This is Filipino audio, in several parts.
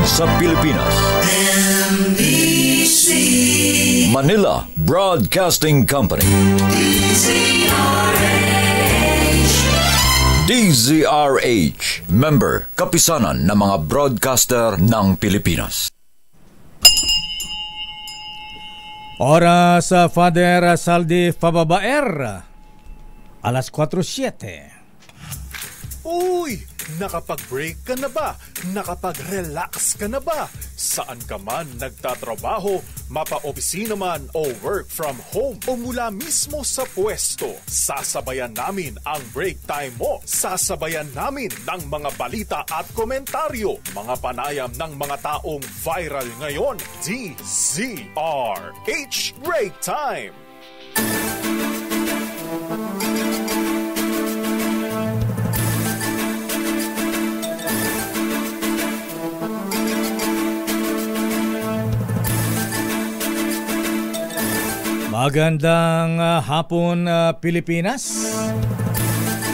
sa Pilipinas. NBC Manila Broadcasting Company. DZRH, member kapisanan ng mga broadcaster ng Pilipinas. Oras sa Father Saldi Fababaer, alas 4:07. Uy! Nakapag-break ka na ba? Nakapag-relax ka na ba? Saan ka man nagtatrabaho, mapa-opisina man o work from home o mula mismo sa pwesto, sasabayan namin ang break time mo. Sasabayan namin ng mga balita at komentaryo, mga panayam ng mga taong viral ngayon. DZRH Break Time! Magandang hapon, Pilipinas.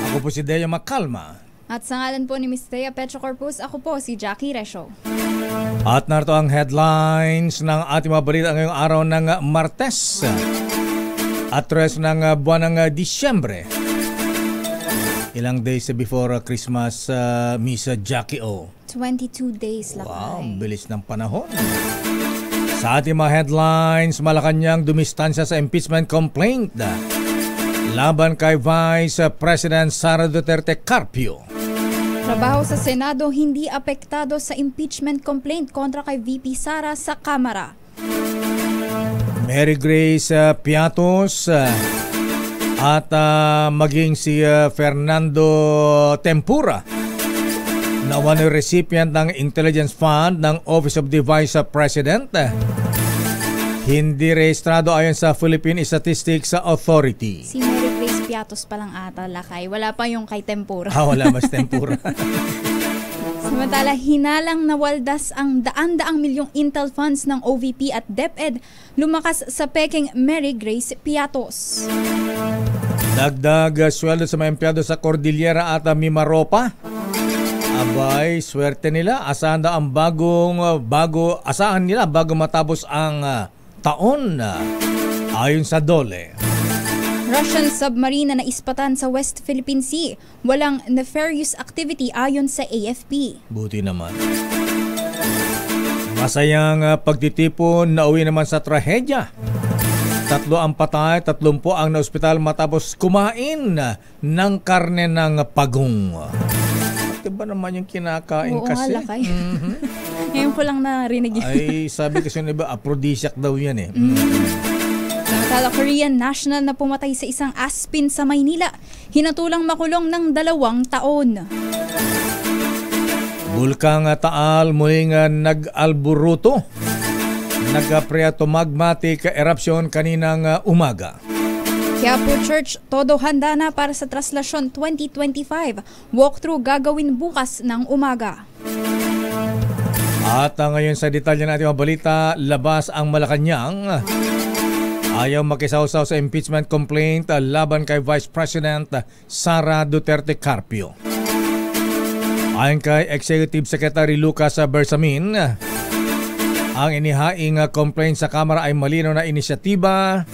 Ako po si Deo Macalma. At sa ngalan po ni Ms. Thea Petrocorpus, ako po si Jackie Resho. At narito ang headlines ng ating mga balita ngayong araw ng Martes at 3 ng buwan ng Disyembre. Ilang days before Christmas, Miss Jackie O. 22 days lang. Wow, bilis ng panahon. Sa ating mga headlines, Malacanang dumistansya sa impeachment complaint laban kay Vice President Sara Duterte Carpio. Trabaho sa Senado hindi apektado sa impeachment complaint kontra kay VP Sara sa Kamara. Mary Grace Piatos at maging si Fernando Tempura na one recipient ng Intelligence Fund ng Office of the Vice President. Hindi rehistrado ayon sa Philippine Statistics Authority. Si Mary Grace Piatos pa lang ata lakay. Wala pa yung kay Tempura. Wala mas Tempura. Samantala, hinalang nawaldas ang daan-daang milyong Intel funds ng OVP at DepEd lumakas sa peking Mary Grace Piatos. Dagdag sweldo sa mga empleyado sa Cordillera at Mimaropa. Abay, swerte nila. Asahan nila bago matapos ang taon ayon sa DOLE. Russian submarine na naispatan sa West Philippine Sea. Walang nefarious activity ayon sa AFP. Buti naman. Masayang pagtitipon na uwi naman sa trahedya. 3 ang patay, 30 ang naospital matapos kumain ng karne ng pagong. Diba naman yung kinakain Oo, kasi? Oo nga, lakay. Ngayon ko lang narinig yun. Ay, sabi kasi yung iba, aphrodisiac daw yan eh. Samantala, Korean national na pumatay sa isang aspin sa Maynila. Hinatulang makulong ng 2 taon. Bulkang Taal muling nag-alburuto. Nag-phreatomagmatic eruption kaninang umaga. Quiapo Church, todo handa na para sa Traslasyon 2025. Walkthrough gagawin bukas ng umaga. At ngayon sa detalye natin mga balita, labas ang Malacanang. Ayaw makisawsaw sa impeachment complaint laban kay Vice President Sara Duterte Carpio. Ayon kay Executive Secretary Lucas Bersamin, ang inihaing complaint sa Kamara ay malinaw na inisyatiba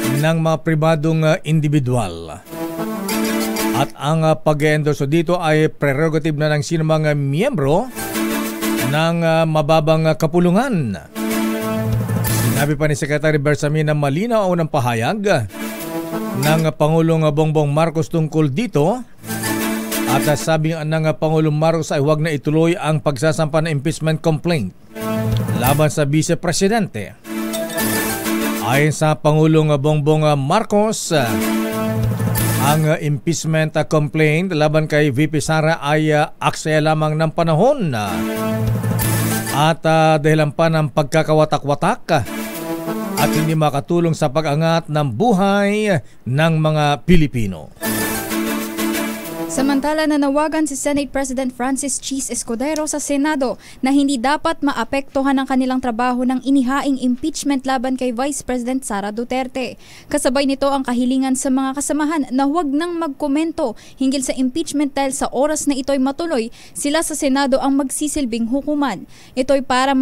ng mga pribadong individual. At ang pag-endorso dito ay prerogative na ng sinumang miyembro ng mababang kapulungan. Sinabi pa ni Secretary Bersamin na malinaw ang unang pahayag ng Pangulong Bongbong Marcos tungkol dito. At sabi ng Pangulong Marcos ay huwag na ituloy ang pagsasampa ng impeachment complaint laban sa Vice Presidente. Ayon sa Pangulong Bongbong Marcos, ang impeachment complaint laban kay VP Sara ay aksaya lamang ng panahon at dahilan pa ng pagkakawatak-watak at hindi makatulong sa pag-angat ng buhay ng mga Pilipino. Samantala, nanawagan si Senate President Francis Cheese Escudero sa Senado na hindi dapat maapektuhan ang kanilang trabaho ng inihaing impeachment laban kay Vice President Sara Duterte. Kasabay nito ang kahilingan sa mga kasamahan na huwag nang magkomento hinggil sa impeachment dahil sa oras na ito'y matuloy, sila sa Senado ang magsisilbing hukuman. Ito'y para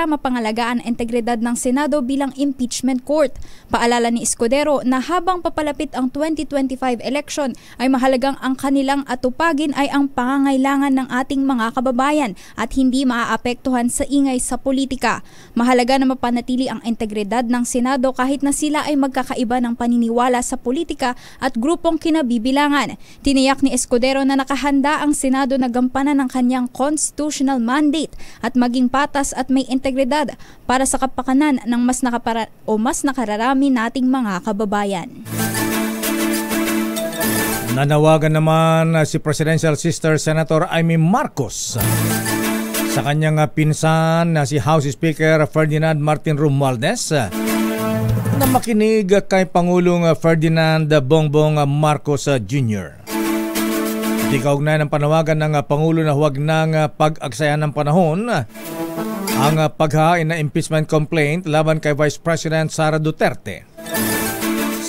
mapangalagaan ang integridad ng Senado bilang impeachment court. Paalala ni Escudero na habang papalapit ang 2025 election ay mahalagang ang kanilang atupagin ay ang pangangailangan ng ating mga kababayan at hindi maaapektuhan sa ingay sa politika. Mahalaga na mapanatili ang integridad ng Senado kahit na sila ay magkakaiba ng paniniwala sa politika at grupong kinabibilangan. Tiniyak ni Escudero na nakahanda ang Senado na gampanan ng kanyang constitutional mandate at maging patas at may integridad para sa kapakanan ng mas nakararami nating mga kababayan. Nanawagan naman si Presidential Sister Senator Amy Marcos sa kanyang pinsan na si House Speaker Ferdinand Martin Romualdez na makinig kay Pangulong Ferdinand Bongbong Marcos Jr. Di kaugnay ng panawagan ng Pangulo na huwag nang pag-aksayan ng panahon ang paghahain na impeachment complaint laban kay Vice President Sara Duterte.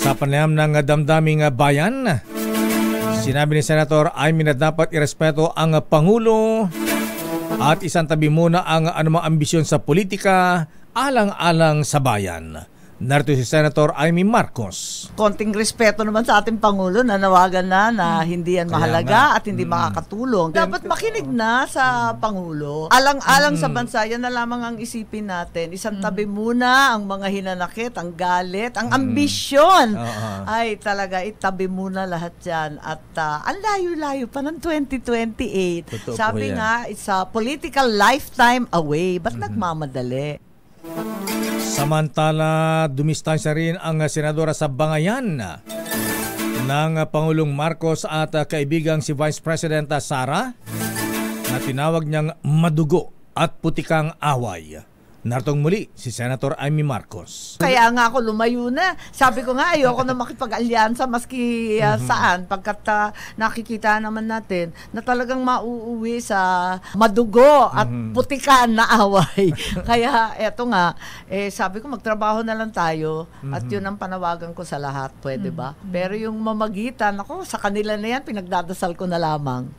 Sa panayam ng damdaming bayan, sinabi ni Senator Amy na dapat irespeto ang Pangulo at isantabi muna ang anumang ambisyon sa politika alang-alang sa bayan. Narito si Senator Amy Marcos. Konting respeto naman sa ating Pangulo na nawagan na hindi yan mahalaga at hindi makakatulong. Dapat makinig na sa Pangulo. Alang-alang sa bansa, yan na lamang ang isipin natin. Isantabi muna ang mga hinanakit, ang galit, ang ambisyon. Ay talaga, itabi muna lahat yan. At ang layo-layo pa ng 2028. Totoo Sabi po yan. nga, it's a political lifetime away. Ba't nagmamadali? Samantala, dumistansya rin ang senadora sa bangayan ng Pangulong Marcos at kaibigang si Vice President Sara na tinawag niyang madugo at putikang away. Nartong muli si Senator Amy Marcos. Kaya nga ako lumayo na. Sabi ko nga ayoko na makipag-alyansa maski saan pagkat nakikita naman natin na talagang mauuwi sa madugo at putikan na away. Kaya eto nga, sabi ko magtrabaho na lang tayo at yun ang panawagan ko sa lahat. Pwede ba? Pero yung mamagitan, ako sa kanila na yan, pinagdadasal ko na lamang.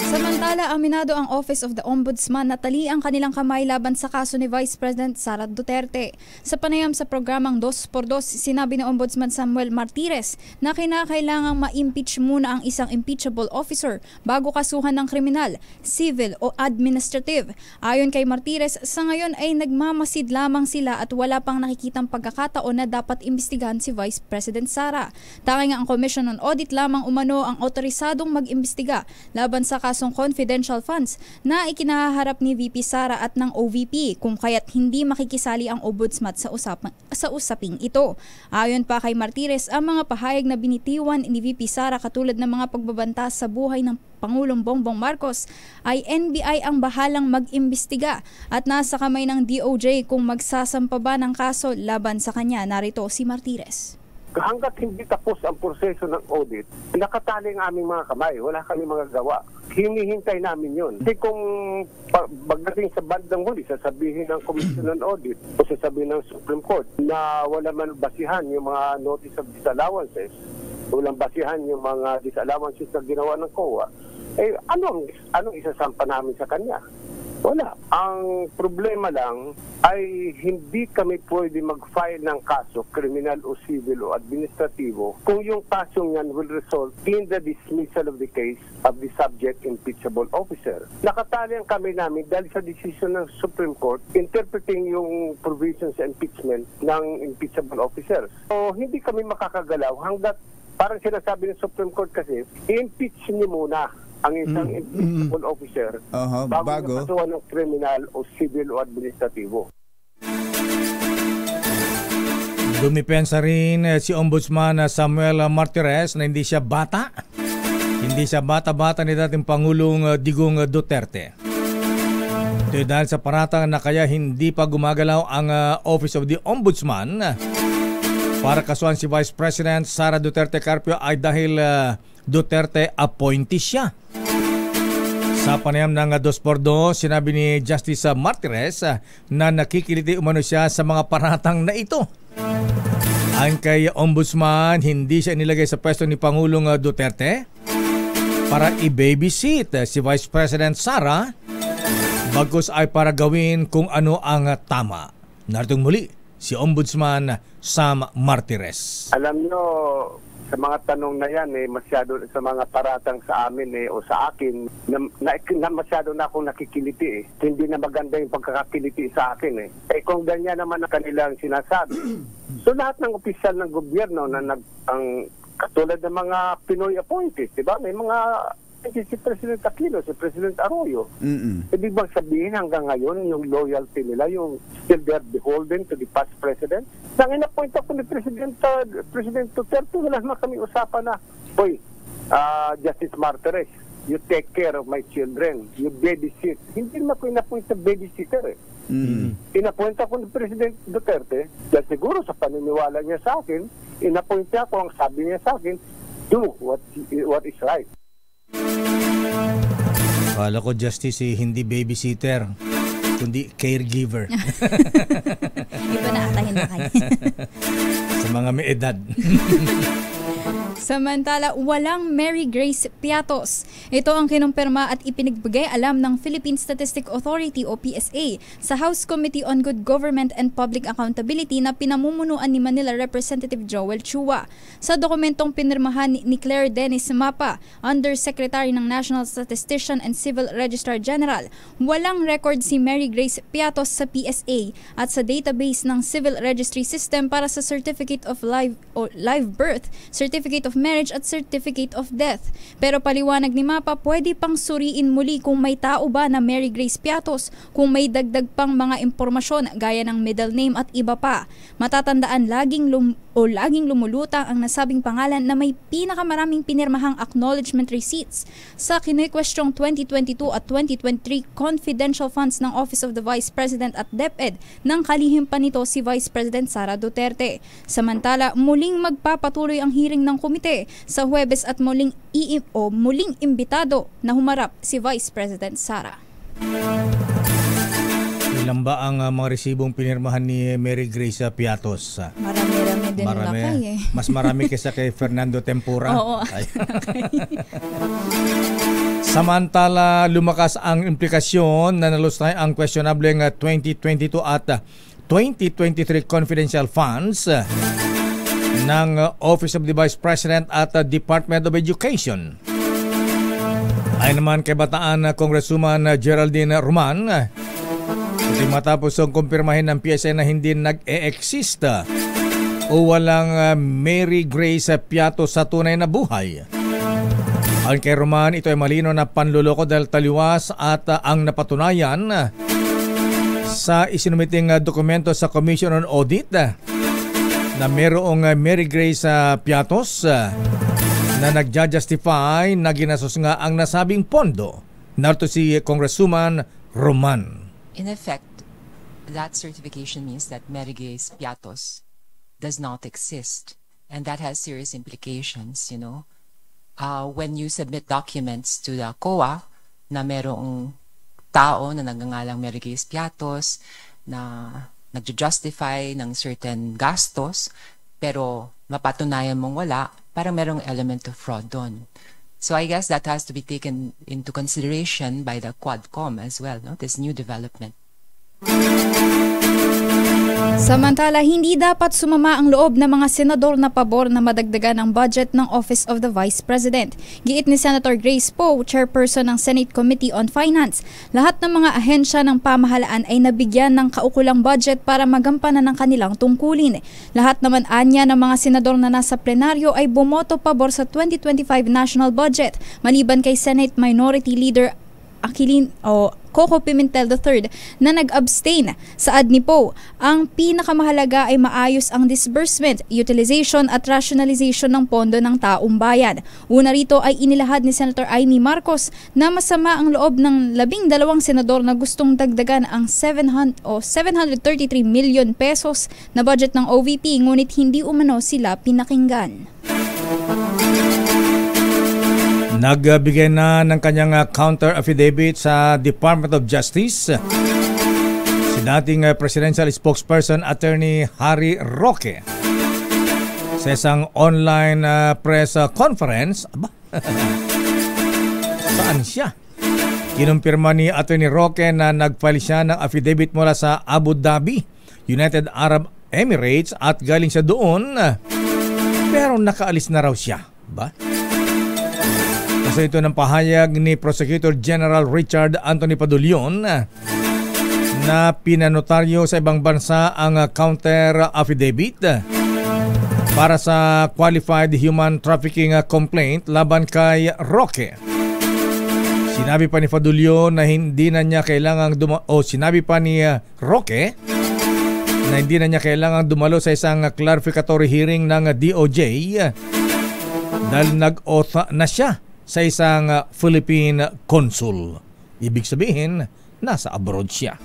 Samantala, aminado ang Office of the Ombudsman na tali ang kanilang kamay laban sa kaso ni Vice President Sara Duterte. Sa panayam sa programang 2x2, sinabi ni Ombudsman Samuel Martires na kinakailangang ma-impeach muna ang isang impeachable officer bago kasuhan ng kriminal, civil o administrative. Ayon kay Martires, sa ngayon ay nagmamasid lamang sila at wala pang nakikitang pagkakataon na dapat imbestigahan si Vice President Sara. Tanging ang Commission on Audit lamang umano ang otorisadong mag-imbestiga laban sa kasong confidential funds na ikinaharap ni VP Sara at ng OVP kung kaya't hindi makikisali ang Ombudsman sa usaping ito. Ayon pa kay Martires, ang mga pahayag na binitiwan ni VP Sara katulad ng mga pagbabanta sa buhay ng Pangulong Bongbong Marcos ay NBI ang bahalang mag-imbestiga at nasa kamay ng DOJ kung magsasampa ba ng kaso laban sa kanya. Narito si Martires. Hanggat hindi tapos ang proseso ng audit, nakatali ang aming mga kamay. Wala kami mga gawa. Hinihintay namin yun. Kasi kung pagdating sa bandang huli, sasabihin ng Commission on Audit o sasabihin ng Supreme Court na wala man basihan yung mga notice of disallowances, walang basihan yung mga disallowances na ginawa ng COA, anong isasampa namin sa kanya? Wala. Ang problema lang ay hindi kami pwede mag-file ng kaso, criminal o civil o administratibo, kung yung kasong yan will result in the dismissal of the case of the subject impeachable officer. Nakatali ang kami namin dahil sa decision ng Supreme Court interpreting yung provisions sa impeachment ng impeachable officers. So, hindi kami makakagalaw hanggat parang sinasabi ng Supreme Court kasi, i-impeach niyo muna ang isang impeachable officer bago makasuhan ng criminal o civil o administratibo. Dumipensa rin si Ombudsman Samuel Martires na hindi siya bata. Hindi siya bata-bata ni dating Pangulong Digong Duterte. Ito dahil sa paratang na kaya hindi pa gumagalaw ang Office of the Ombudsman para kasuhan si Vice President Sara Duterte Carpio ay dahil Duterte appointee siya. Sa panayam ng 2x2, sinabi ni Justice Martires na nakikiliti umano siya sa mga paratang na ito. Ang kay Ombudsman, hindi siya inilagay sa pwesto ni Pangulong Duterte para i-babysit si Vice President Sara, bagkus ay para gawin kung ano ang tama. Naritong muli si Ombudsman Sam Martires. Alam nyo, sa mga tanong na yan, masyado sa mga paratang sa amin o sa akin, na masyado na akong nakikiliti. Hindi na maganda yung pagkakakiliti sa akin. Kung ganyan naman ang kanilang sinasabi. So lahat ng opisyal ng gobyerno na katulad ng mga Pinoy appointees, di ba? May mga si President Aquino, si President Arroyo. Ibig bang sabihin hanggang ngayon yung loyalty nila, yung still they're beholden to the past president? Nang in-appoint ako ni President Duterte, wala naman kami usapan na, Hoy, Justice Martires, you take care of my children, you babysit. Hindi naman ako in-appoint na babysitter In-appoint ako ni President Duterte, dahil siguro sa paniniwala niya sa akin, in-appoint niya ako, ang sabi niya sa akin, do what is right. Kala ko Justice hindi babysitter, kundi caregiver. Iba na atahin na kayo. Sa mga may edad. Samantala, walang Mary Grace Piatos. Ito ang kinumpirma at ipinagbigay alam ng Philippine Statistics Authority o PSA sa House Committee on Good Government and Public Accountability na pinamumunuan ni Manila Representative Joel Chua. Sa dokumentong pinirmahan ni Claire Dennis Mapa, Undersecretary ng National Statistician and Civil Registrar General, walang record si Mary Grace Piatos sa PSA at sa database ng Civil Registry System para sa Certificate of Live Birth, Certificate of Marriage at Certificate of Death. Pero paliwanag ni Mapa, pwede pang suriin muli kung may tao ba na Mary Grace Piatos, kung may dagdag pang mga impormasyon gaya ng middle name at iba pa. Matatandaan laging lumulutang ang nasabing pangalan na may pinakamaraming pinirmahang acknowledgement receipts sa kinukwestiyong 2022 at 2023 confidential funds ng Office of the Vice President at DepEd ng kalihim pa nito si Vice President Sara Duterte. Samantala, muling magpapatuloy ang hearing ng komite sa Huwebes at muling imbitado na humarap si Vice President Sara. Ilan ba ang mga resibong pinirmahan ni Mary Grace Piatos? Marami-rami din lakay Mas marami kaysa kay Fernando Tempura. Oo. Samantala, lumakas ang implikasyon na nalustay ang questionableng 2022 at 2023 confidential funds ng Office of the Vice President at Department of Education. Ayon naman kay Bataan Congresswoman Geraldine Roman, matapos ang kumpirmahin ng PSA na hindi nag-e-exist o walang Mary Grace Piatos sa tunay na buhay. Ayon kay Roman, ito ay malino na panluloko dahil taliwas at ang napatunayan sa isinumiting dokumento sa Commission on Audit na mayroong Mary Grace Piatos na nagja-justify na ginastos nga ang nasabing pondo. Narito si Congresswoman Roman. In effect, that certification means that Mary Grace Piatos does not exist, and that has serious implications, you know. When you submit documents to the COA na merong tao na nagngangalang Mary Grace Piatos na nagjo-justify ng certain gastos, pero mapatunayan mong wala, parang merong element of fraud doon. So I guess that has to be taken into consideration by the Quadcom as well, no? This new development. Samantala, hindi dapat sumama ang loob ng mga senador na pabor na madagdagan ang budget ng Office of the Vice President. Giit ni Senator Grace Poe, chairperson ng Senate Committee on Finance, lahat ng mga ahensya ng pamahalaan ay nabigyan ng kaukulang budget para magampanan ng kanilang tungkulin. Lahat naman anya ng mga senador na nasa plenaryo ay bumoto pabor sa 2025 national budget, maliban kay Senate Minority Leader Coco Pimentel III na nag-abstain. Saad ni Poe, ang pinakamahalaga ay maayos ang disbursement, utilization at rationalization ng pondo ng taong bayan. Una rito ay inilahad ni Senator Amy Marcos na masama ang loob ng 12 senador na gustong dagdagan ang 733 million pesos na budget ng OVP, ngunit hindi umano sila pinakinggan. Nagbigay na ng kanyang counter affidavit sa Department of Justice si dating presidential spokesperson Attorney Harry Roque sa isang online press conference. Saan siya? Kinumpirma ni Attorney Roque na nagfile siya ng affidavit mula sa Abu Dhabi, United Arab Emirates at galing siya doon pero nakaalis na raw siya. Kasi ito ng pahayag ni Prosecutor General Richard Anthony Padulion na pinanotaryo sa ibang bansa ang counter affidavit para sa qualified human trafficking complaint laban kay Roque. Sinabi pa ni Padulion na hindi na niya kailangang sinabi pa ni Roque na hindi na niya kailangang dumalo sa isang clarificatory hearing ng DOJ dahil nag-oath na siya sa isang Philippine consul. Ibig sabihin, nasa abroad siya.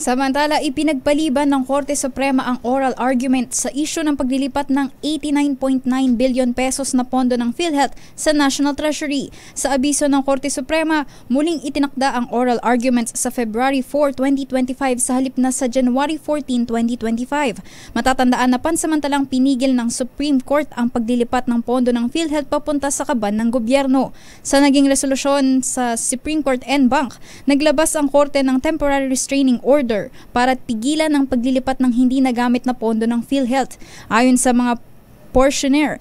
Samantala, ipinagpaliban ng Korte Suprema ang oral argument sa isyu ng paglilipat ng 89.9 billion pesos na pondo ng PhilHealth sa National Treasury. Sa abiso ng Korte Suprema, muling itinakda ang oral arguments sa February 4, 2025 sa halip na sa January 14, 2025. Matatandaan na pansamantalang pinigil ng Supreme Court ang paglilipat ng pondo ng PhilHealth papunta sa kaban ng gobyerno. Sa naging resolusyon sa Supreme Court en banc, naglabas ang Korte ng temporary restraining order para pigilan ang paglilipat ng hindi nagamit na pondo ng PhilHealth. Ayon sa mga portioner,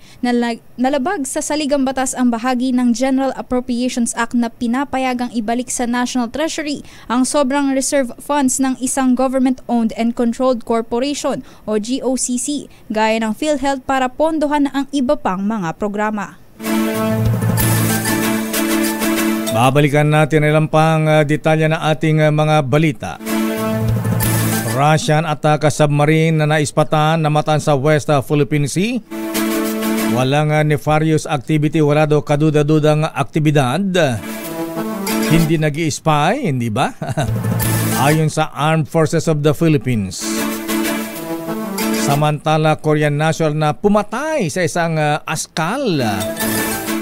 nalabag sa saligang batas ang bahagi ng General Appropriations Act na pinapayagang ibalik sa National Treasury ang sobrang reserve funds ng isang government-owned and controlled corporation o GOCC gaya ng PhilHealth para pondohan ang iba pang mga programa. Babalikan natin ilang pang detalye na ating mga balita. Russian attack submarine na naispatan na matan sa West Philippine Sea. Walang nefarious activity, wala daw kaduda-dudang aktibidad. Hindi nag-i-spy, hindi ba? Ayon sa Armed Forces of the Philippines. Samantala, Korean national na pumatay sa isang askal.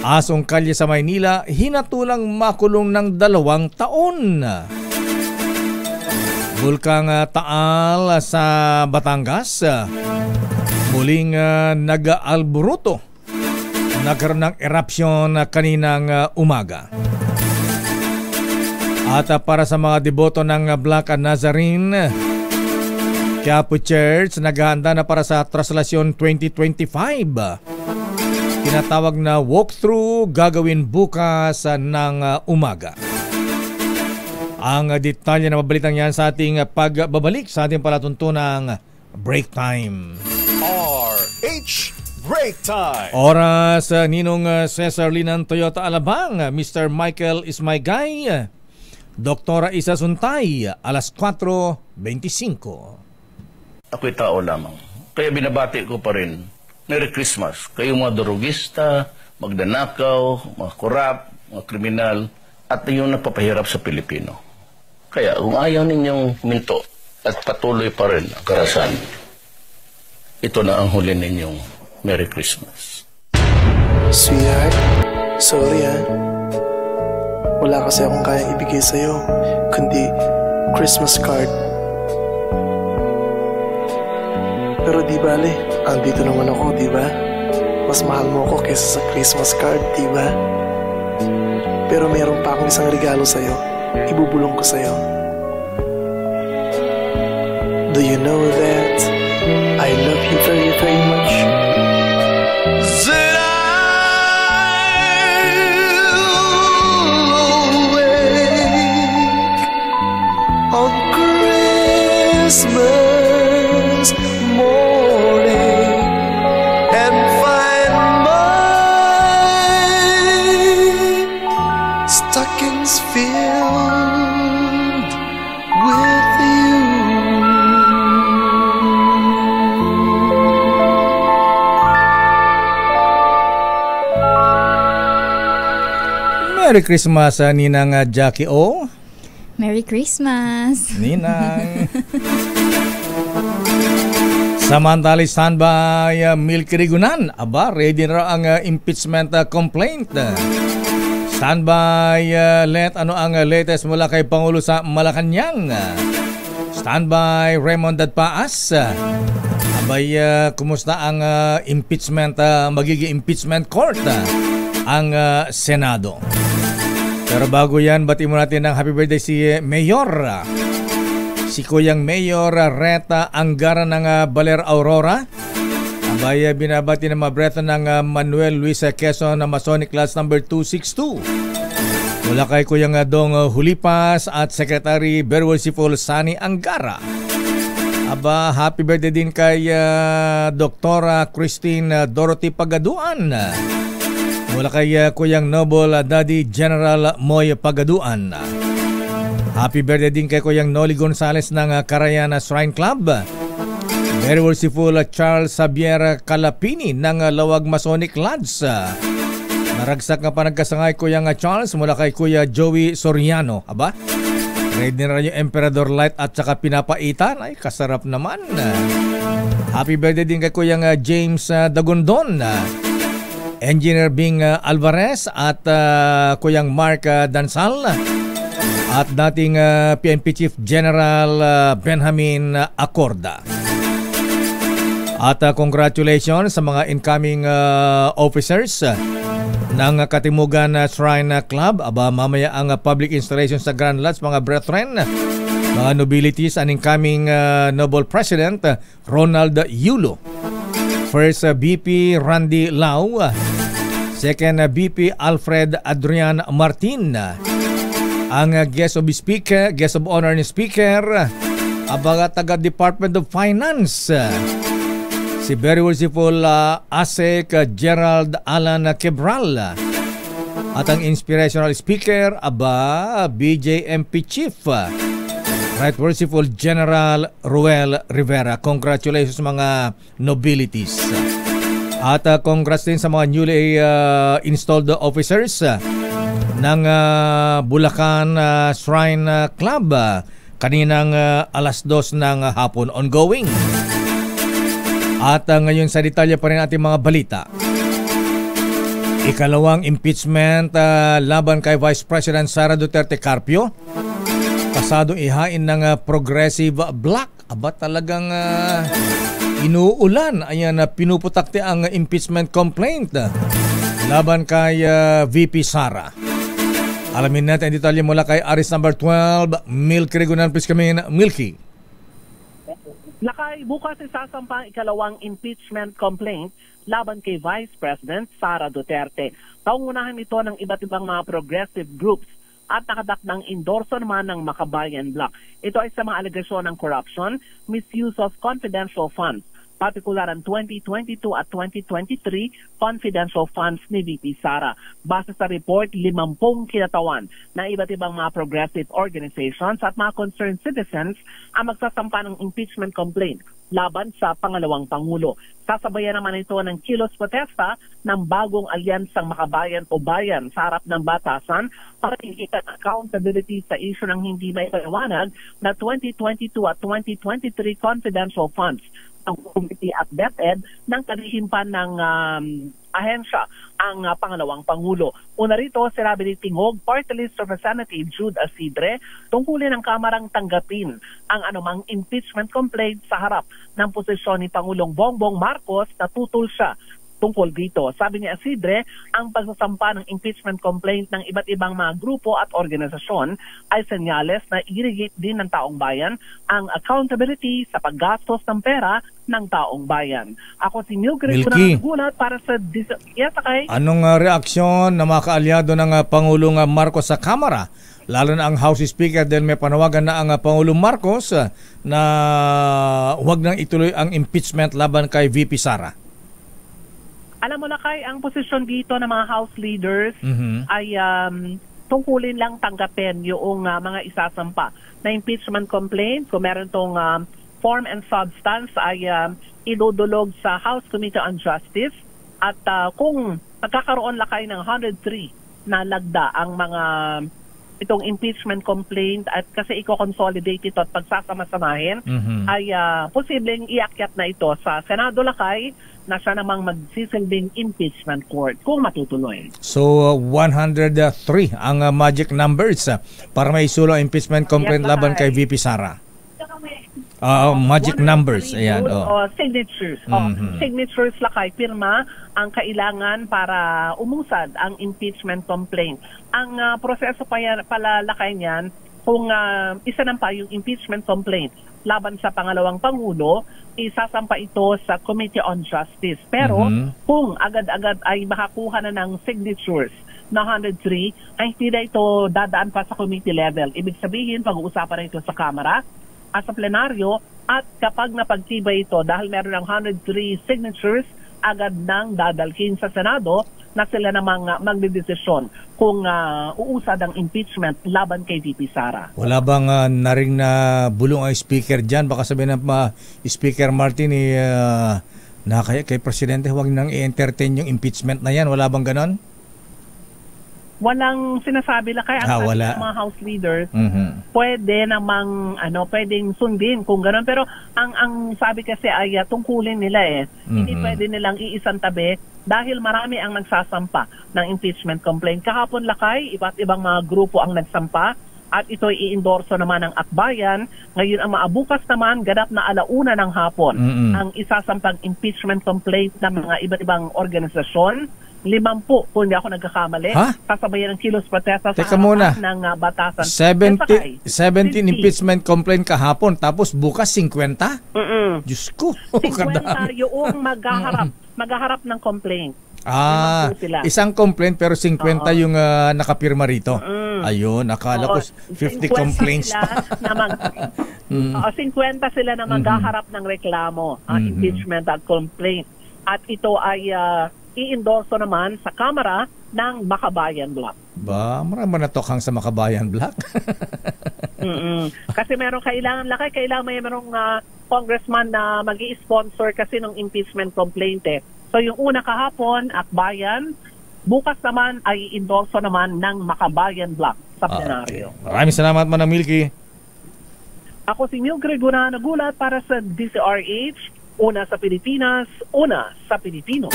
Asong kalye sa Maynila, hinatulang makulong ng 2 taon. Bulkang Taal sa Batangas, muling nag-alburuto. Nagkaroon ng erupsyon kaninang umaga. At para sa mga deboto ng Black Nazarene, Quiapo Church naghahanda na para sa Traslasyon 2025. Tinatawag na walkthrough gagawin bukas ng umaga. Ang detalye na mabalitang yan sa ating pagbabalik sa ating palatuntunang Break Time. RH Break Time. Oras Ninong Cesar Linan Toyota Alabang, Mr. Michael Ismaygay, Doktora Isa Suntay, alas 4:25. Ako'y tao lamang. Kaya binabati ko pa rin, Merry Christmas. Kayong mga durugista, magdanakaw, mga korap, mga kriminal, at yung napapahirap sa Pilipino. Kaya kung ayaw ninyong minto at patuloy pa rin ang karahasan, ito na ang huli ninyong Merry Christmas. Sweetheart, sorry wala kasi akong kayang ibigay sa'yo, kundi Christmas card. Pero di bale, andito naman ako, di ba? Mas mahal mo ako kaysa sa Christmas card, di ba? Pero meron pa akong isang regalo sa'yo. Ibubulong ko sa'yo. Do you know that I love you very, very much? That I'll awake on Christmas morning and find my stockings filled with you. Merry Christmas, Ninang Jackie O. Merry Christmas! Ninang. Samantala, standby Milky Rigunan. Aba, ready na raw ang impeachment complaint. Standby ano ang latest mula kay Pangulo sa Malacanang. Standby Raymond Dadpaas. Abay, kumusta ang impeachment, magiging impeachment court ang Senado. Pero bago yan, bati mo natin ng happy birthday si Mayor. Si Kuyang Mayor Reta Angara ng Baler Aurora. Abay, binabati ng mabreto ng Manuel Luis Quezon na Masonic Class number 262. Mula kay Kuyang Dong Hulipas at Secretary Berwelsifol Sani Angara. Aba, happy birthday din kay Dr. Christine Dorothy Pagaduan. Mula kay Kuyang Noble Daddy General Moy Pagaduan. Happy birthday din kay Kuyang Noli Gonzales ng Carayan Shrine Club. Very worshipful Charles Xavier Calapini ng Lawag Masonic Lodge. Naragsak nga pa nagkasangay Kuyang Charles mula kay Kuya Joey Soriano. Aba, ready na rin yung Emperador Light at saka pinapaitan. Ay, kasarap naman. Happy birthday din kay Kuyang James Dagondon. Engineer Bing Alvarez at Kuyang Mark Dansal. At dating PNP Chief General Benjamin Acorda. At congratulations sa mga incoming officers ng Katimugan Shrine Club. Aba, mamaya ang public installation sa Grand Lodge, mga brethren, mga nobilities, and incoming Noble President Ronald Yulo. First BP Randy Lau. Second BP Alfred Adrian Martin. Ang guest of honor ni speaker, abaga taga Department of Finance, si very worshipful ASEC Gerald Alan Quebral. At ang inspirational speaker, BJMP Chief, Right Worshipful General Ruel Rivera. Congratulations mga nobilities. At congrats din sa mga newly installed officers ng Bulacan Shrine Club kaninang alas 2 ng hapon ongoing. At ngayon sa detalye pa rin ating mga balita. Ikalawang impeachment laban kay Vice President Sara Duterte Carpio. Pasadong ihain ng Progressive Bloc. Aba, talagang inuulan. Ayan, pinuputakti ang impeachment complaint laban kay VP Sara. Alamin natin ang detalye mula kay Aris number 12, Milky Rigunan. Please come in, Milky. Lakay, bukas isasampa ang ikalawang impeachment complaint laban kay Vice President Sara Duterte. Paungunahan ito ng iba't ibang mga progressive groups at nakatakdang endorso naman ng Makabayan Bloc. Ito ay sa mga alegasyon ng corruption, misuse of confidential funds, partikular ang 2022 at 2023 confidential funds ni VP Sara. Base sa report, 50 kinatawan ng iba't ibang mga progressive organizations at mga concerned citizens ang magsasampa ng impeachment complaint laban sa pangalawang Pangulo. Sasabayan naman ito ng kilos protesta ng bagong alyansang Makabayan o Bayan sa harap ng batasan para ikikat accountability sa issue ng hindi may paliwanag na 2022 at 2023 confidential funds ng committee at DepEd ng kalihimpan ng ahensya ang pangalawang Pangulo. Una rito, sinabi ni Tingog Party List Representative Jude Asidre tungkulin ng Kamarang tanggapin ang anumang impeachment complaint sa harap ng posisyon ni Pangulong Bongbong Marcos na tutol siya tungkol dito. Sabi ni Asidre, ang pagsasampa ng impeachment complaint ng iba't ibang mga grupo at organisasyon ay senyales na irigate din ng taong bayan ang accountability sa paggastos ng pera ng taong bayan. Ako si Milky Rigunan para sa Sakay. Anong reaksyon ng mga kaalyado ng Pangulong Marcos sa Kamara? Lalo na ang House Speaker dahil may panawagan na ang Pangulong Marcos na huwag nang ituloy ang impeachment laban kay VP Sara. Alam mo na kay ang posisyon dito ng mga House leaders ay tungkulin lang tanggapin yung mga isasampa na impeachment complaint. Kung meron tong form and substance ay idudulog sa House Committee on Justice at kung magkakaroon lakay ng 103 na lagda ang mga itong impeachment complaint at kasi i-consolidate ito at pagsasama-samahin, ay posibleng iakyat na ito sa Senado Lakay na siya namang magsisilbing impeachment court kung matutuloy. So 103 ang magic numbers para may isulo ang impeachment complaint laban kay VP Sara. Magic numbers. Ayan. Signatures. Signatures Lakay, pirma ang kailangan para umusad ang impeachment complaint. Ang proseso pala Lakay niyan, kung isanampa yung impeachment complaint laban sa pangalawang Pangulo, isasampa ito sa Committee on Justice. Pero kung agad-agad ay makakuha na ng signatures na 103, ay hindi na ito dadaan pa sa committee level. Ibig sabihin, pag-uusapan na ito sa Kamara, sa plenaryo, at kapag napagtibay ito dahil meron ng 103 signatures, agad nang dadalhin sa Senado na sila namang magdedesisyon kung uusad ang impeachment laban kay VP Sara. Wala bang naring na bulong ang speaker dyan? Baka sabihin ng Speaker Martin na kay Presidente huwag nang i-entertain yung impeachment na yan. Wala bang ganon? Walang sinasabi lang kaya ang mga House leaders pwede namang pwedeng sundin kung gano'n, pero ang sabi kasi ay tungkulin nila hindi pwede nilang iisang tabi dahil marami ang nagsasampa ng impeachment complaint. Kahapon Lakay, iba't ibang mga grupo ang nagsampa at ito i-endorso naman ng akbayan. Ngayon ang maabukas naman, ganap na 1:00 ng hapon ang isasampang impeachment complaint ng mga iba't ibang organisasyon. 50 kung hindi ako nagkakamali. Sasabayan ng kilos protesta sa harapan ng batasan. 17 impeachment complaint kahapon, tapos bukas 50? Diyos ko. 50 yung maghaharap ng complaint. Isang complaint pero 50 yung nakapirma rito. Ayun, nakala ko 50 complaints pa. 50 sila na maghaharap ng reklamo, impeachment at complaint. At ito ay i-endorso naman sa Kamara ng Makabayan Block. Marami na tokhang sa Makabayan Block. Kasi kailangan mayroong congressman na mag-i-sponsor kasi ng impeachment complaint. So yung una kahapon, Akbayan, bukas naman ay i-endorso naman ng Makabayan Block sa plenaryo. Maraming salamat, Manang Milky. Ako si Mildred Guna, nagulat para sa DZRH. Una sa Pilipinas, una sa Pilipino.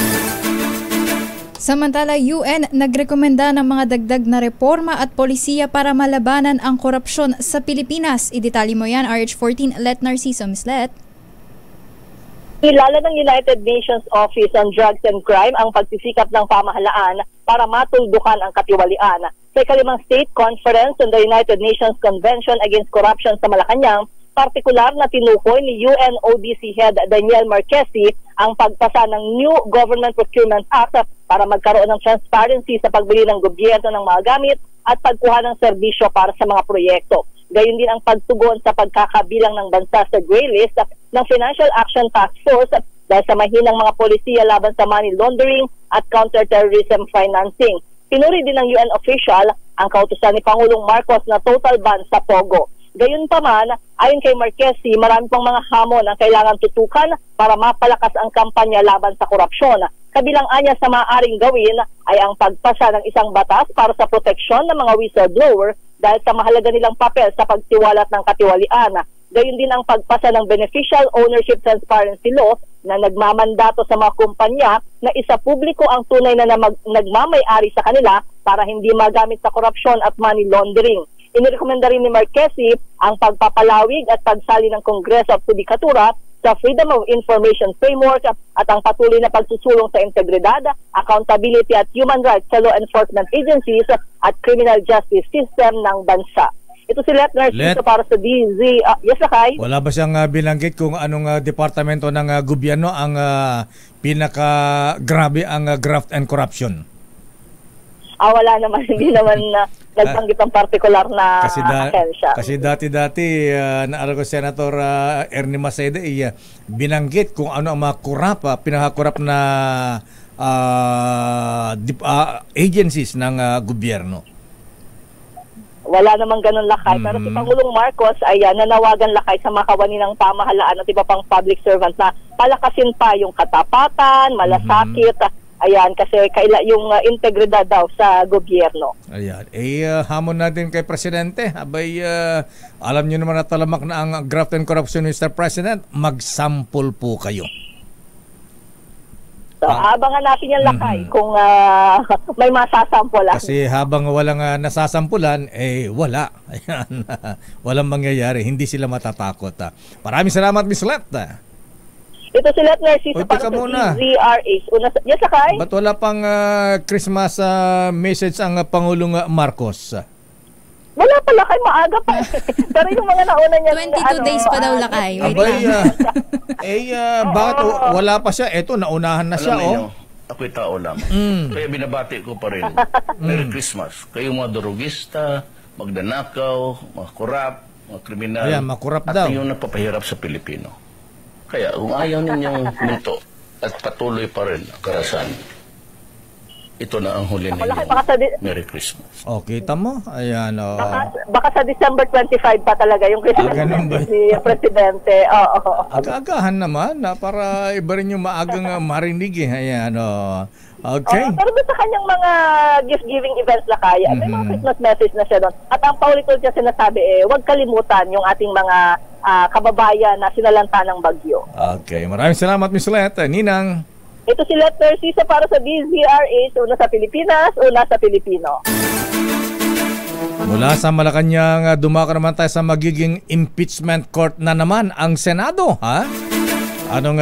Samantala, UN nagrekomenda ng mga dagdag na reforma at polisiya para malabanan ang korupsyon sa Pilipinas. Idetali mo yan, RH14, Let Narciso. Ms. Let. Kilala ng United Nations Office on Drugs and Crime ang pagsisikap ng pamahalaan para matuldukan ang katiwalian. Sa ikalimang State Conference on the United Nations Convention Against Corruption sa Malacanang, partikular na tinukoy ni UNODC Head Daniel Marquesi ang pagpasa ng New Government Procurement Act para magkaroon ng transparency sa pagbili ng gobyerno ng mga gamit at pagkuha ng serbisyo para sa mga proyekto. Gayon din ang pagtugon sa pagkakabilang ng bansa sa gray list ng Financial Action Task Force dahil sa mahinang mga polisiya laban sa money laundering at counterterrorism financing. Pinuri din ng UN official ang kautusan ni Pangulong Marcos na total ban sa POGO. Gayunpaman, ayon kay Marquesi, marami pang mga hamon ang kailangan tutukan para mapalakas ang kampanya laban sa korupsyon. Kabilang anya sa maaaring gawin ay ang pagpasa ng isang batas para sa proteksyon ng mga whistleblower dahil sa mahalaga nilang papel sa pagtiwalat ng katiwalian. Gayon din ang pagpasa ng Beneficial Ownership Transparency Law na nagmamandato sa mga kumpanya na isa publiko ang tunay na nagmamay-ari sa kanila para hindi magamit sa korupsyon at money laundering. Inirekomenda rin ni Marquesi ang pagpapalawig at pagsali ng Kongreso at Judikatura sa Freedom of Information Framework at ang patuloy na pagsusulong sa integridad, accountability at human rights sa law enforcement agencies at criminal justice system ng bansa. Ito si Let Narciso para sa DZ. Yes, Lakay? Wala ba siyang binanggit kung anong departamento ng gobyerno ang pinaka-grabe ang graft and corruption? Wala naman, hindi naman nagbanggit ang partikular na ahensya. Kasi dati naalala ko Senator Ernie Maceda binanggit kung ano ang mga pinaka-kurap na agencies ng gobyerno. Wala namang ganun, Lakay. Pero si Pangulong Marcos ay nanawagan, Lakay, sa mga kawani ng pamahalaan at iba pang public servant na palakasin pa yung katapatan, malasakit, Ayan, kasi yung integridad daw sa gobyerno. Ayan. Hamon natin kay Presidente. Abay, alam niyo naman na talamak na ang graft and corruption, Mr. President. Magsampol po kayo. So, abangan natin yung lakay kung may masasampulan. Kasi habang walang nasasampulan, wala. Ayan. Walang mangyayari. Hindi sila matatakot. Maraming salamat, Ms. Let. Ito si Let Narciso para sa DZRH. Yes, Sakay? Ba't wala pang Christmas message ang Pangulong Marcos? Wala pa, Lakay, maaga pa. Pero yung mga nauna niya 22 days pa daw, Lakay. Abay, bakit wala pa siya? Eto, naunahan na siya, Ako'y tao lang. Kaya binabati ko pa rin. Merry Christmas. Kayong mga durugista, magdanakaw, mga korap, mga kriminal. Ayan, makurap at daw. yung napapahirap sa Pilipino. Kaya kung ayaw ninyong minto at patuloy pa rin ang karasan, ito na ang huli ninyo. Merry Christmas. Okay, tamo. Ayan, Baka sa December 25 pa talaga yung Christmas ni Presidente. Aga-agahan naman para iba rin yung maagang marinig. Ayan, okay. Pero doon sa kanyang mga gift-giving events, Lakay, may mga Christmas message na siya doon. At ang paulit-ulit niya sinasabi, huwag kalimutan yung ating mga kababayan na sinalanta ng bagyo. Okay, maraming salamat, Ms. Let. Ninang. Ito si Let Narciso para sa DZRH, una sa Pilipinas, una sa Pilipino. Mula sa Malacanang, dumako naman tayo sa magiging impeachment court na naman ang Senado, ha? Anong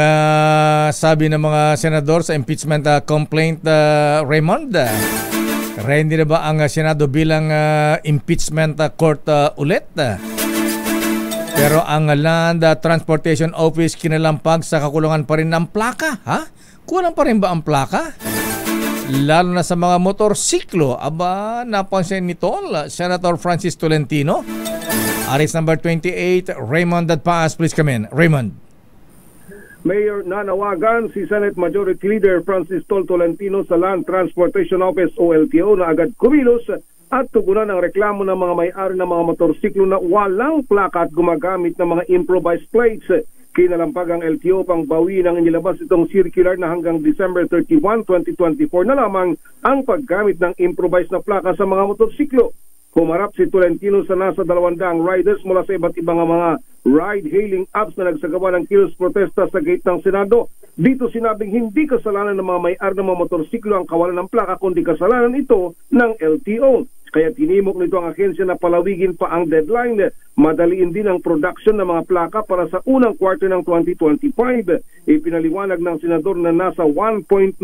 sabi ng mga senador sa impeachment complaint, Raymond? Ready na ba ang Senado bilang impeachment court ulit? Pero ang Land Transportation Office kinalampag sa kakulangan pa rin ng plaka, ha? Kulang pa rin ba ang plaka? Lalo na sa mga motorsiklo. Aba, napansin nito Senator Francis Tolentino. Aris number 28, Raymond Dadpaas, please come in. Raymond. Mayor, nanawagan si Senate Majority Leader Francis Tolentino sa Land Transportation Office o LTO na agad kumilos at tugunan ang reklamo ng mga may-ari ng mga motorsiklo na walang plaka at gumagamit ng mga improvised plates. Kinalampag ang LTO pang bawi nang inilabas itong circular na hanggang December 31, 2024 na lamang ang paggamit ng improvised na plaka sa mga motorsiklo. Humarap si Tolentino sa nasa 200 riders mula sa iba't ibang mga ride-hailing apps na nagsagawa ng kilos protesta sa gate ng Senado. Dito sinabing hindi kasalanan ng mga may-ari ng mga motorsiklo ang kawalan ng plaka, kundi kasalanan ito ng LTO. Kaya tinimok nito ang ahensya na palawigin pa ang deadline. Madaliin din ang production ng mga plaka para sa unang quarter ng 2025. Ipinaliwanag ng senador na nasa 1.9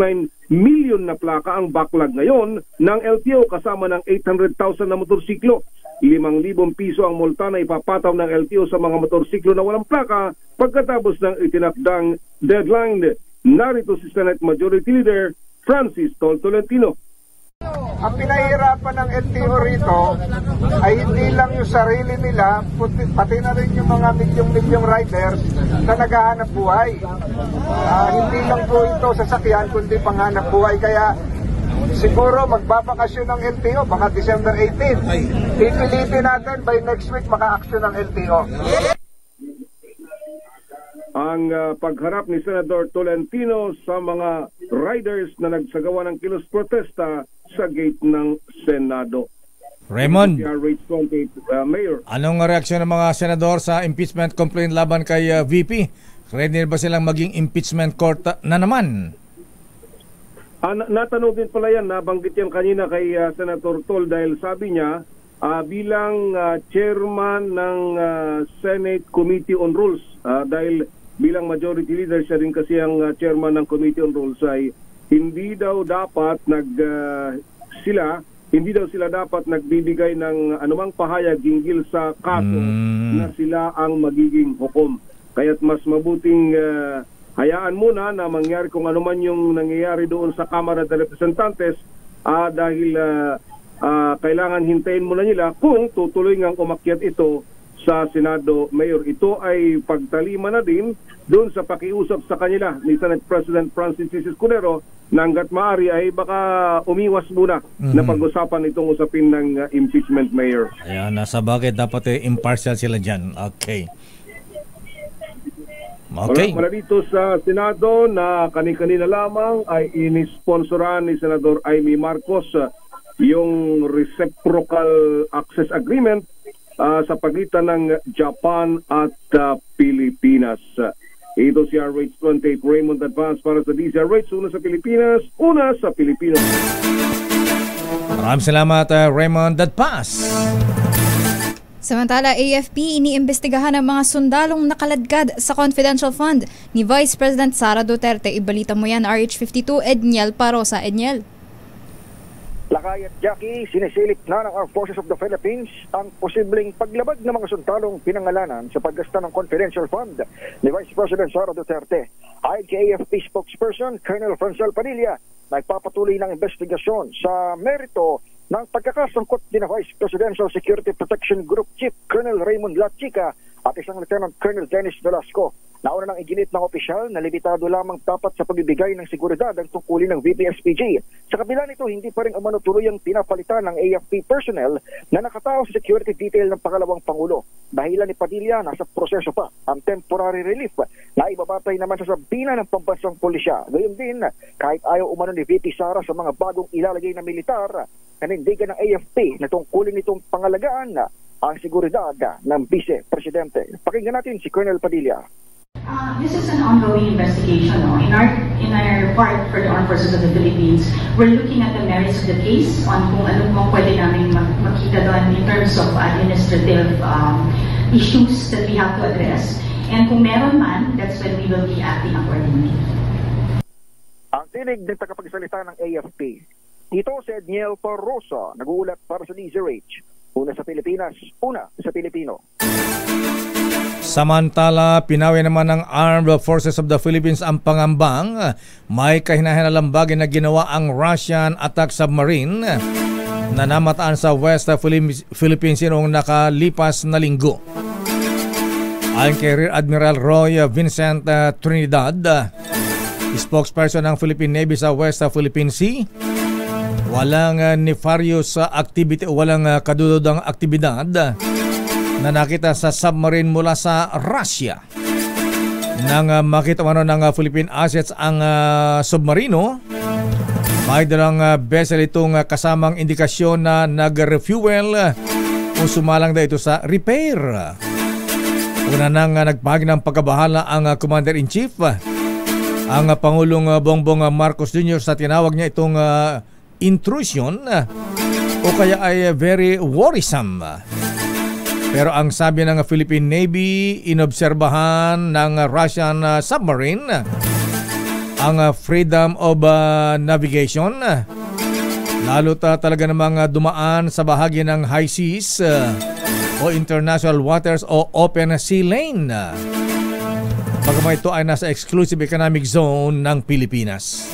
million na plaka ang backlog ngayon ng LTO kasama ng 800,000 na motorsiklo. 5,000 piso ang multa na ipapataw ng LTO sa mga motorsiklo na walang plaka pagkatapos ng itinakdang deadline. Narito si Senate Majority Leader Francis Tolentino. Ang pinahihirapan ng LTO rito ay hindi lang yung sarili nila, pati na rin yung mga milyong-milyong riders na naghahanap buhay. Hindi lang po ito sasakyan, kundi panghanap buhay. Kaya siguro magbabakasyon ng LTO, baka December 18. Pipilitin natin by next week maka-action ng LTO. Ang pagharap ni Senador Tolentino sa mga riders na nagsagawa ng kilos protesta sa gate ng Senado. Raymond, Mayor, anong reaksyon ng mga senador sa impeachment complaint laban kay VP? Ready ba silang maging impeachment court na naman? Natanong din pala yan, nabanggit yan kanina kay Senator Tol dahil sabi niya bilang chairman ng Senate Committee on Rules, dahil bilang majority leader siya rin kasi ang chairman ng Committee on Rules, ay hindi daw sila dapat nagbibigay ng anumang pahayag hinggil sa kaso na sila ang magiging hukom. Kaya't mas mabuting hayaan muna na mangyari kung ano man yung nangyayari doon sa Kamara de Representantes dahil kailangan hintayin muna nila kung tutuloy ngang umakyat ito sa Senado. Mayor, ito ay pagtalima na din doon sa pakiusap sa kanila ni Senate President Francis Escudero na hanggat maaari ay baka umiwas muna na pag-usapan itong usapin ng impeachment, Mayor. Ayan, nasa bagay dapat impartial sila dyan. Okay. Okay. Mula dito sa Senado na kani-kanina lamang ay inisponsoran ni Senador Amy Marcos yung Reciprocal Access Agreement sa pagitan ng Japan at Pilipinas. Ito si RH28 Raymond Advance para sa DZRH. Una sa Pilipinas, una sa Pilipinas. Maraming salamat, Raymond Advance. Samantala, AFP iniimbestigahan ang mga sundalong nakaladkad sa confidential fund ni Vice President Sara Duterte. Ibalita mo yan, RH52, Edniel Parosa. Edniel. Lakay at Jackie, sinisilip na ng Armed Forces of the Philippines ang posibleng paglabag ng mga sundalong pinangalanan sa paggasta ng confidential fund ni Vice President Sara Duterte. Ayon kay AFP spokesperson Colonel Francel Padilla, nagpapatuloy ng investigasyon sa merito ng pagkakasangkot din ng Vice Presidential Security Protection Group Chief Colonel Raymond Lachica at isang Lieutenant Colonel Dennis Velasco. Nauna ng iginit ng opisyal na limitado lamang dapat sa pagbibigay ng seguridad ang tungkulin ng VP-SPG. Sa kabila nito, hindi pa rin umano tuloy ang pinapalitan ng AFP personnel na nakatao sa security detail ng pangalawang Pangulo. Dahilan ni Padilla, nasa proseso pa ang temporary relief na ibabatay naman sa sabina ng pambansang pulisya. Gayon din, kahit ayaw umano ni VP Sara sa mga bagong ilalagay na militar, nanindigan ng AFP na tungkulin nitong pangalagaan ang seguridad ng Vice Presidente. Pakinggan natin si Colonel Padilla. This is an ongoing investigation. No? In our part for the Armed Forces of the Philippines, we're looking at the merits of the case on kung ano pong pwede namin makita doon in terms of administrative issues that we have to address. And kung meron man, that's when we will be acting accordingly. Ang tinig ng tagapagsalita ng AFP. Ito si Edniel Parosa, nag-uulat para sa DZRH. Una sa Pilipinas, una sa Pilipino. Samantala, pinawi naman ng Armed Forces of the Philippines ang pangambang may kahinahinang bagay na ginawa ang Russian attack submarine na namataan sa West Philippines noong nakalipas na linggo. Ayon kay Rear Admiral Roy Vincent Trinidad, spokesperson ng Philippine Navy sa West Philippine Sea, walang nefarious activity o walang kadududang aktibidad na nakita sa submarine mula sa Russia. Nang makita man ng Philippine assets ang submarino, may dalang vessel itong kasamang indikasyon na nag-refuel o sumalang na ito sa repair. Una nang nagpahagi ng pagkabahala ang Commander-in-Chief, ang Pangulong Bongbong Marcos Jr. sa tinawag niya itong intrusion o kaya ay very worrisome. Pero ang sabi ng Philippine Navy, inobserbahan ng Russian submarine ang freedom of navigation. Lalo talaga namang dumaan sa bahagi ng high seas o international waters o open sea lane. Bagaman ito ay nasa exclusive economic zone ng Pilipinas.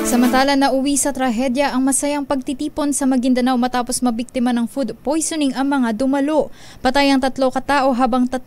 Samantala, nauwi sa trahedya ang masayang pagtitipon sa Maguindanao matapos mabiktima ng food poisoning ang mga dumalo. Patay ang 3 katao habang 30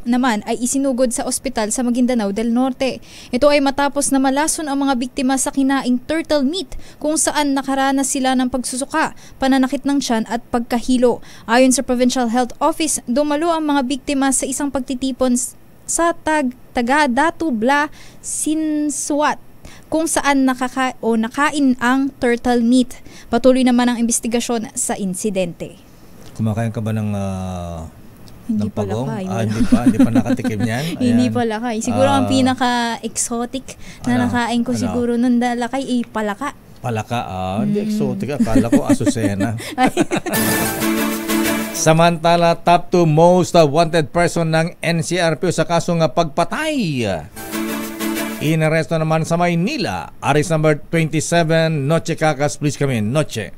naman ay isinugod sa ospital sa Maguindanao del Norte. Ito ay matapos na malason ang mga biktima sa kinaing turtle meat kung saan nakaranas sila ng pagsusuka, pananakit ng tiyan at pagkahilo. Ayon sa Provincial Health Office, dumalo ang mga biktima sa isang pagtitipon sa Taga-Datu Bla, Sinsuat, kung saan nakain ang turtle meat. Patuloy naman ang investigasyon sa insidente. Kumakain ka ba ng Hindi ng pagong? Lakay, Hindi pa nakatikim yan? Hindi pa lakay. Siguro ang pinaka-exotic na nakain ko siguro nun lakay ay palaka. Palaka? Hindi exotic. Akala ko asusena. Samantala, top 2 most wanted person ng NCRPO sa kasong pagpatay. Inaresto naman sa Maynila. Arrest number 27, Noche Cacas. Please come in. Noche.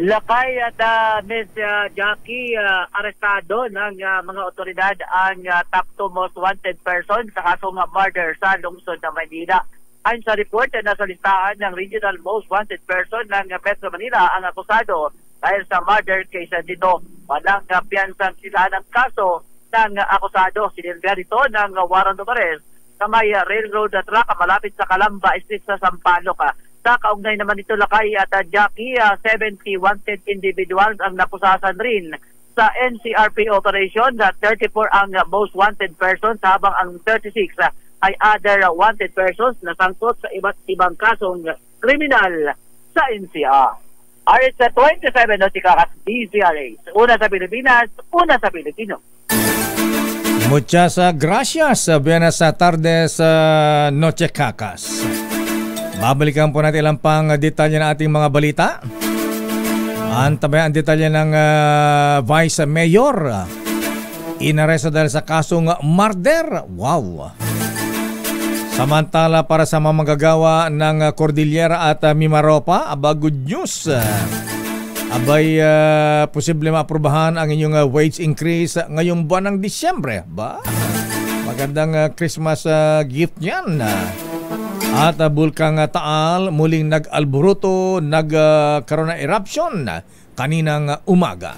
Lakay at Ms. Jackie, arestado ng mga otoridad ang top 2 most wanted person sa kasong murder sa lungsod ng Maynila. Ayon sa report na sa listahan ng regional most wanted person ng Metro Manila ang akusado dahil sa murder case dito. Walang piyansang sila ng kaso ng akusado. Sinilga rito ng warrant of arrest sa may railroad track malapit sa Calamba Street sa Sampaloc. Sa kaugnay naman nito, Lakay at Jackie, 70 wanted individuals ang napusasan rin sa NCRP operation, 34 ang most wanted persons habang ang 36 ay other wanted persons na sangkot sa iba't ibang kasong kriminal sa NCR. RS27 Noticakas DZRH. Una sa Pilipinas, una sa Pilipino. Muchas gracias. Buenas tardes, Noche Kakas. Babalikan po natin ilang pang detalye ng ating mga balita. Antabayan ang detalye ng Vice Mayor. Inaresto dahil sa kasong murder. Wow! Samantala para sa mga manggagawa ng Cordillera at Mimaropa, good news. Abay, posible maaprubahan ang inyong wage increase ngayong buwan ng Disyembre. Ba? Magandang Christmas gift yan. At Bulkang Taal muling nag-alburuto, nagkaroon ng eruption kaninang umaga.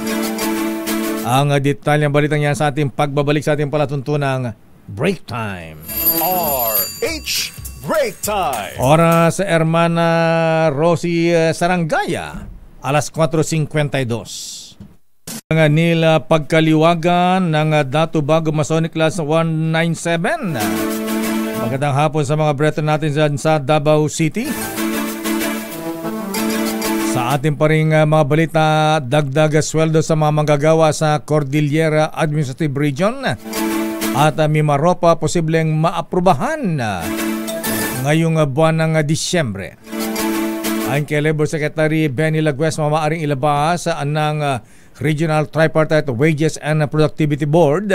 Ang detalyang balitang yan sa ating pagbabalik sa ating palatuntunang Break Time. RH Break Time. Oras sa Hermana Rosie Sarangaya, alas 4:52. Ang nila pagkaliwagan ng Dato Bago Masonic Class 197. Magandang hapon sa mga brethren natin dyan sa Davao City. Sa ating pa ring mga balita, dagdag sweldo sa mga manggagawa sa Cordillera Administrative Region at Mimaropa posibleng maaprubahan ngayong buwan ng Disyembre. Ayon kay Labor Secretary Benny Laguesma, maaaring ilabas ng Regional Tripartite Wages and Productivity Board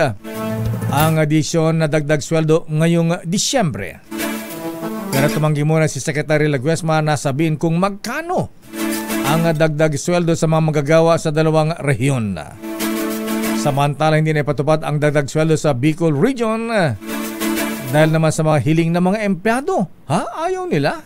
ang adisyon na dagdag sweldo ngayong Disyembre. Pero tumanggi muna si Secretary Laguesma na sabihin kung magkano ang dagdag sweldo sa mga magagawa sa dalawang rehiyon. Samantala hindi na ipatupad ang dagdag sweldo sa Bicol Region dahil naman sa mga hiling ng mga empleyado. Ayaw nila.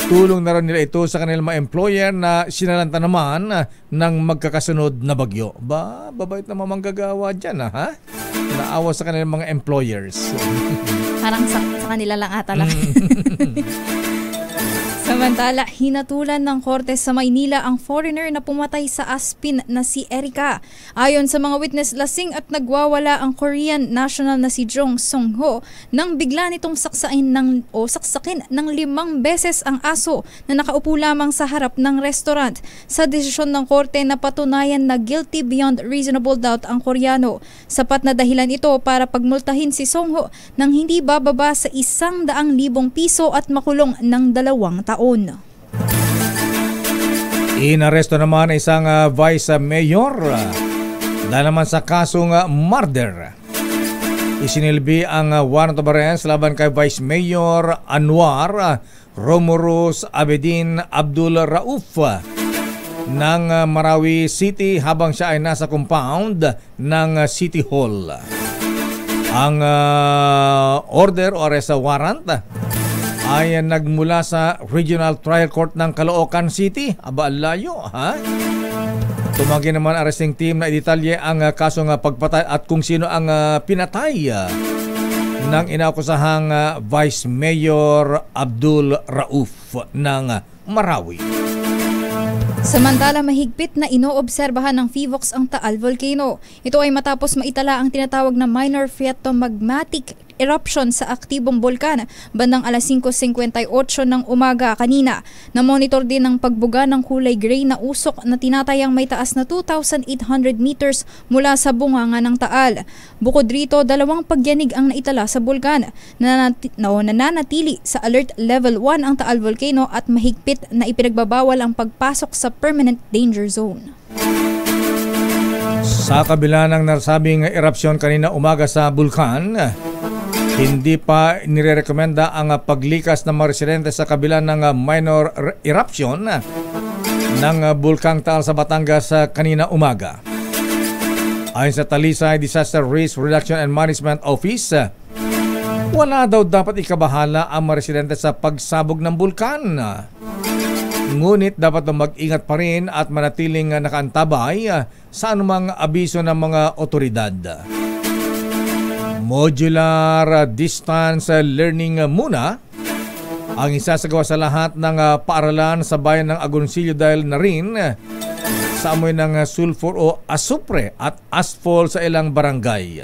Tulong na rin nila ito sa kanilang mga employer na sinalanta naman ng magkakasunod na bagyo. Babait na manggagawa dyan, naawa sa kanilang mga employers. Parang sa kanila lang ata lang. Samantala, hinatulan ng korte sa Maynila ang foreigner na pumatay sa Aspin na si Erica. Ayon sa mga witness, lasing at nagwawala ang Korean national na si Jong Song-ho nang bigla nitong saksakin ng 5 beses ang aso na nakaupo lamang sa harap ng restaurant. Sa desisyon ng korte na patunayan na guilty beyond reasonable doubt ang Koreano. Sapat na dahilan ito para pagmultahin si Song-ho nang hindi bababa sa 100,000 piso at makulong ng 2 taon. Inaresto naman isang vice mayor dahil naman sa kasong murder. Isinilbi ang warrant of arrest laban kay Vice Mayor Anwar Romulus Abedin Abdul Rauf ng Marawi City habang siya ay nasa compound ng City Hall. Ang order o arrest warrant ay nagmula sa Regional Trial Court ng Caloocan City. Layo, Tumanggi naman arresting team na idetalye ang kasong pagpatay at kung sino ang pinatay ng inaakusahang Vice Mayor Abdul Rauf ng Marawi. Samantala, mahigpit na inoobserbahan ng PHIVOLCS ang Taal Volcano. Ito ay matapos maitala ang tinatawag na minor phreatomagmatic eruption sa aktibong bulkan bandang alas 5:58 ng umaga kanina. Na-monitor din ang pagbuga ng kulay gray na usok na tinatayang may taas na 2,800 meters mula sa bunganga ng Taal. Bukod rito, 2 pagyanig ang naitala sa bulkan. Nananatili sa alert level 1 ang Taal Volcano at mahigpit na ipinagbabawal ang pagpasok sa permanent danger zone. Sa kabila ng nasabing erupsyon kanina umaga sa bulkan, hindi pa nirerekomenda ang paglikas ng mga residente sa kabila ng minor eruption ng Bulkang Taal sa Batangas kanina umaga. Ayon sa Talisay Disaster Risk Reduction and Management Office, wala daw dapat ikabahala ang mga residente sa pagsabog ng bulkan. Ngunit dapat mag-ingat pa rin at manatiling nakaantabay sa anumang abiso ng mga otoridad. Modular distance learning muna ang isasagawa sa lahat ng paaralan sa bayan ng Agoncillo dahil na rin sa sa amoy ng sulfur o asupre at asphalt sa ilang barangay.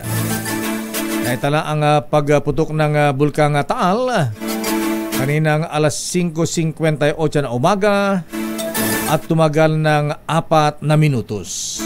Naitala ang pagputok ng bulkang Taal kaninang alas 5:58 na umaga at tumagal ng 4 na minutos.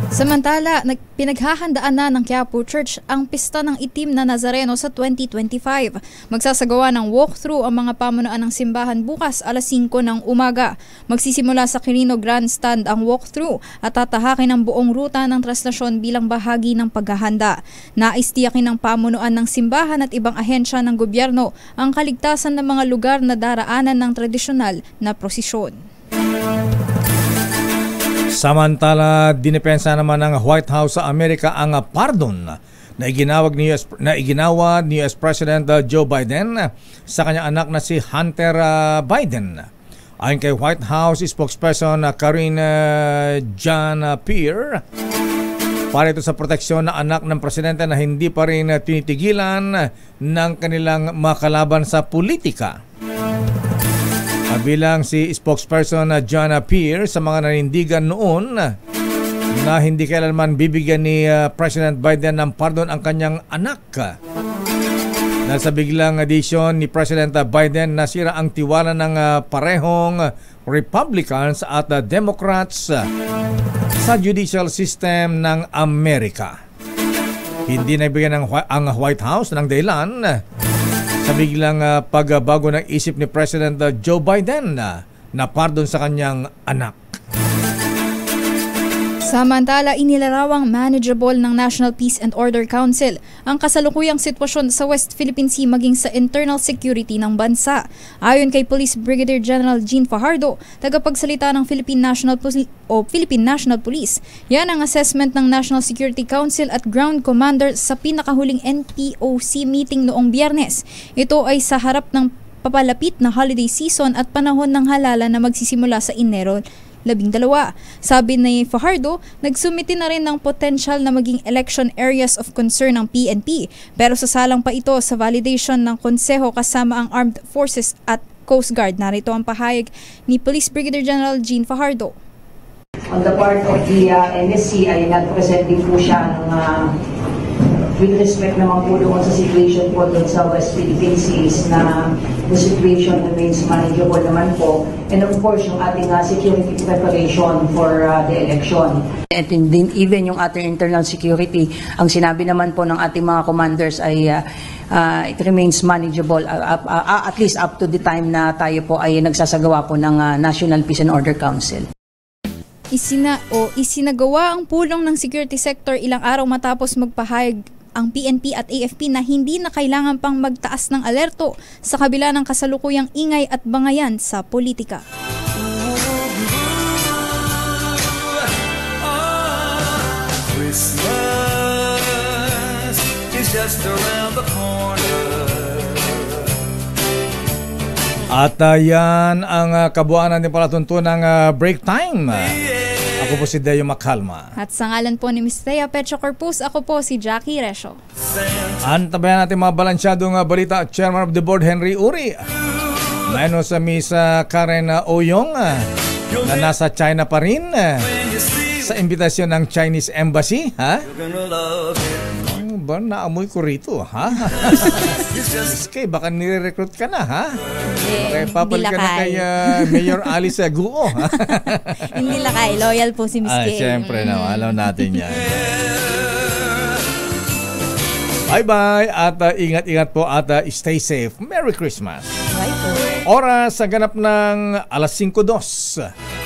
Samantala, pinaghahandaan na ng Quiapo Church ang Pista ng Itim na Nazareno sa 2025. Magsasagawa ng walkthrough ang mga pamunuan ng simbahan bukas alas 5 ng umaga. Magsisimula sa Quirino Grandstand ang walkthrough at tatahakin ang buong ruta ng traslasyon bilang bahagi ng paghahanda. Nais tiyakin ng pamunuan ng simbahan at ibang ahensya ng gobyerno ang kaligtasan ng mga lugar na daraanan ng tradisyonal na prosesyon. Samantala, dinipensa naman ng White House sa Amerika ang pardon na iginawa ni US President Joe Biden sa kanyang anak na si Hunter Biden. Ayon kay White House spokesperson Karine Jean-Pierre, para ito sa proteksyon ng anak ng presidente na hindi pa rin tinitigilan ng kanilang makalaban sa politika. Bilang si spokesperson John Pierre sa mga nanindigan noon na hindi kailanman bibigyan ni President Biden ng pardon ang kanyang anak. Dahil sa biglang desisyon ni President Biden, nasira ang tiwala ng parehong Republicans at Democrats sa judicial system ng Amerika. Hindi nabigyan ang White House ng dahilan sa biglang pagbago ng isip ni President Joe Biden na pardon sa kanyang anak. Samantala, inilarawang manageable ng National Peace and Order Council ang kasalukuyang sitwasyon sa West Philippine Sea maging sa internal security ng bansa. Ayon kay Police Brigadier General Jean Fajardo, tagapagsalita ng Philippine National Police, yan ang assessment ng National Security Council at Ground Commander sa pinakahuling NPOC meeting noong Biyernes. Ito ay sa harap ng papalapit na holiday season at panahon ng halala na magsisimula sa Enero 12. Sabi ni Fajardo, nagsumiti na rin ng potential na maging election areas of concern ng PNP, pero sasalang pa ito sa validation ng konseho kasama ang Armed Forces at Coast Guard. Narito ang pahayag ni Police Brigadier General Jean Fajardo. On the part of the NSC ay nag-present din po siya ng with respect naman po doon sa situation po doon sa West Philippine Seas na the situation remains manageable naman po. And of course, yung ating security preparation for the election. At even yung ating internal security, ang sinabi naman po ng ating mga commanders ay it remains manageable at least up to the time na tayo po ay nagsasagawa po ng National Peace and Order Council. Isinagawa ang pulong ng security sector ilang araw matapos magpahayag ang PNP at AFP na hindi na kailangan pang magtaas ng alerto sa kabila ng kasalukuyang ingay at bangayan sa politika. Christmas is just around the corner. At yan ang kabuuan natin palatuntunang break time. Ako po si Deo Macalma. At sa ngalan po ni Ms. Thea Pecho Corpus, ako po si Jackie Resho. Antabayan natin mga balansyadong balita at Chairman of the Board Henry Uri. Mayroon sa Miss Karen Oyong na nasa China pa rin sa imbitasyon ng Chinese Embassy. Ha? Ba, naamoy ko rito, ha? Miskay, baka nire-recruit ka na, ha? Okay, papalit ka na kay Mayor Alice Guo, ha? Hindi lakay, loyal po si Miskay. Siyempre na, alam natin yan. Bye-bye at ingat-ingat po at stay safe. Merry Christmas. Bye po. Oras sa ganap ng alas 5:02.